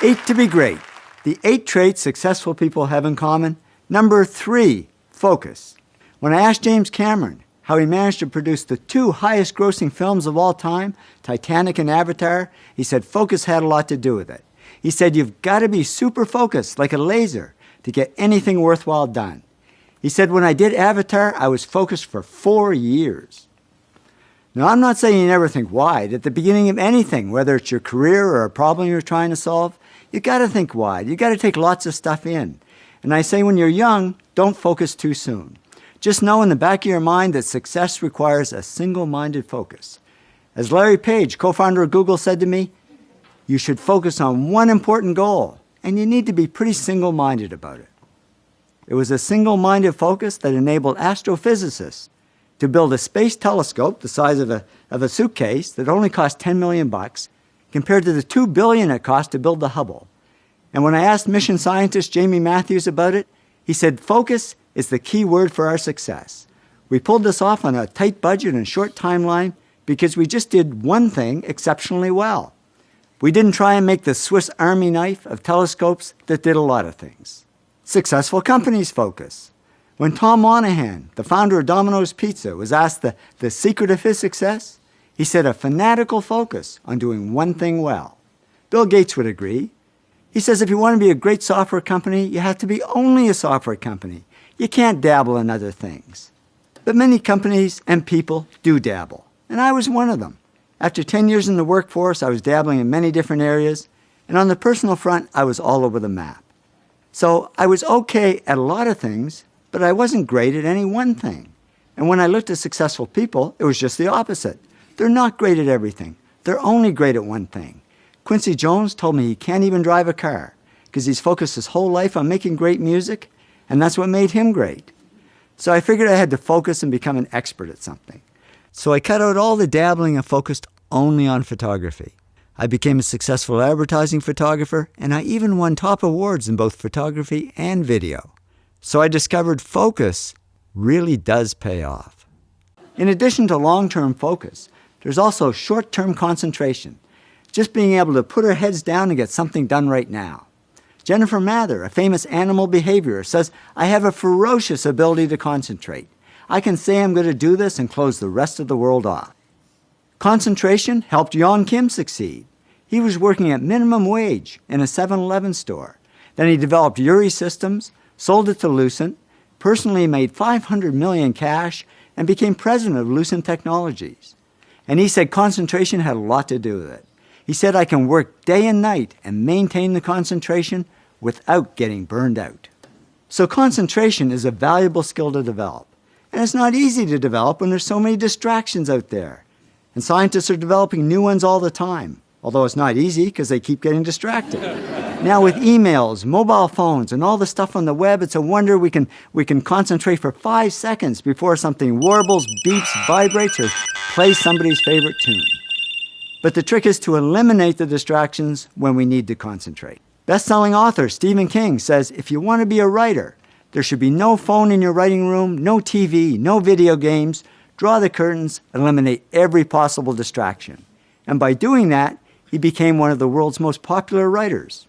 8 to be great. The 8 traits successful people have in common. Number 3, focus. When I asked James Cameron how he managed to produce the 2 highest grossing films of all time, Titanic and Avatar, he said focus had a lot to do with it. He said you've got to be super focused, like a laser, to get anything worthwhile done. He said when I did Avatar, I was focused for 4 years. Now, I'm not saying you never think wide. At the beginning of anything, whether it's your career or a problem you're trying to solve, you got to think wide. You got to take lots of stuff in. And I say when you're young, don't focus too soon. Just know in the back of your mind that success requires a single-minded focus. As Larry Page, co-founder of Google, said to me, you should focus on one important goal, and you need to be pretty single-minded about it. It was a single-minded focus that enabled astrophysicists to build a space telescope the size of a suitcase that only cost $10 million compared to the $2 billion it cost to build the Hubble. And when I asked mission scientist Jamie Matthews about it, he said focus is the key word for our success. We pulled this off on a tight budget and short timeline because we just did one thing exceptionally well. We didn't try and make the Swiss Army knife of telescopes that did a lot of things. Successful companies focus. When Tom Monahan, the founder of Domino's Pizza, was asked the secret of his success, he said a fanatical focus on doing one thing well. Bill Gates would agree. He says if you want to be a great software company, you have to be only a software company. You can't dabble in other things. But many companies and people do dabble, and I was one of them. After 10 years in the workforce, I was dabbling in many different areas, and on the personal front, I was all over the map. So I was okay at a lot of things, but I wasn't great at any one thing. And when I looked at successful people, it was just the opposite. They're not great at everything. They're only great at one thing. Quincy Jones told me he can't even drive a car because he's focused his whole life on making great music, and that's what made him great. So I figured I had to focus and become an expert at something. So I cut out all the dabbling and focused only on photography. I became a successful advertising photographer, and I even won top awards in both photography and video. So I discovered focus really does pay off. In addition to long-term focus, there's also short-term concentration, just being able to put our heads down and get something done right now. Jennifer Mather, a famous animal behaviorist, says, I have a ferocious ability to concentrate. I can say I'm going to do this and close the rest of the world off. Concentration helped Yeon Kim succeed. He was working at minimum wage in a 7-Eleven store. Then he developed Uri Systems, sold it to Lucent, personally made $500 million cash, and became president of Lucent Technologies. And he said concentration had a lot to do with it. He said, I can work day and night and maintain the concentration without getting burned out. So concentration is a valuable skill to develop. And it's not easy to develop when there's so many distractions out there. And scientists are developing new ones all the time, although it's not easy because they keep getting distracted. Now with emails, mobile phones, and all the stuff on the web, it's a wonder we can concentrate for 5 seconds before something warbles, beeps, vibrates, or plays somebody's favorite tune. But the trick is to eliminate the distractions when we need to concentrate. Best-selling author Stephen King says if you want to be a writer, there should be no phone in your writing room, no TV, no video games. Draw the curtains, eliminate every possible distraction. And by doing that, he became one of the world's most popular writers.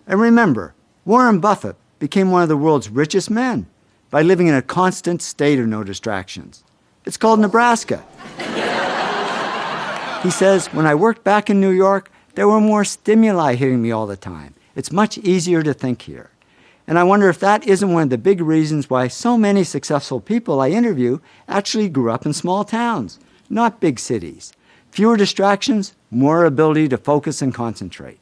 And remember, Warren Buffett became one of the world's richest men by living in a constant state of no distractions. It's called Nebraska. He says, when I worked back in New York, there were more stimuli hitting me all the time. It's much easier to think here. And I wonder if that isn't one of the big reasons why so many successful people I interview actually grew up in small towns, not big cities. Fewer distractions, more ability to focus and concentrate.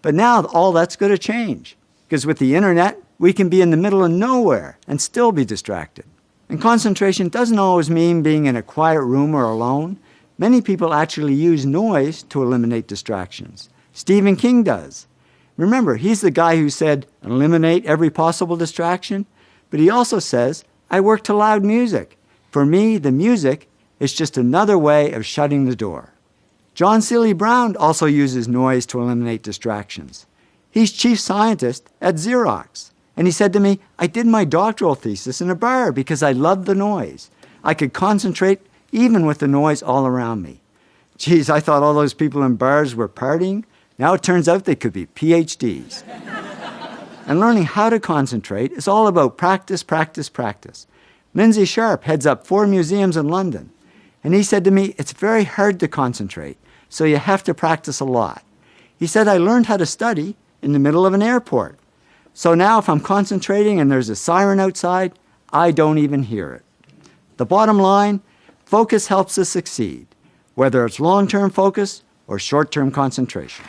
But now all that's going to change, because with the internet, we can be in the middle of nowhere and still be distracted. And concentration doesn't always mean being in a quiet room or alone. Many people actually use noise to eliminate distractions. Stephen King does. Remember, he's the guy who said, eliminate every possible distraction. But he also says, I work to loud music. For me, the music is just another way of shutting the door. John Seely Brown also uses noise to eliminate distractions. He's chief scientist at Xerox. And he said to me, I did my doctoral thesis in a bar because I loved the noise. I could concentrate even with the noise all around me. Geez, I thought all those people in bars were partying. Now it turns out they could be PhDs. And learning how to concentrate is all about practice, practice, practice. Lindsay Sharp heads up 4 museums in London. And he said to me, it's very hard to concentrate, so you have to practice a lot. He said, I learned how to study in the middle of an airport. So now if I'm concentrating and there's a siren outside, I don't even hear it. The bottom line, focus helps us succeed, whether it's long-term focus or short-term concentration.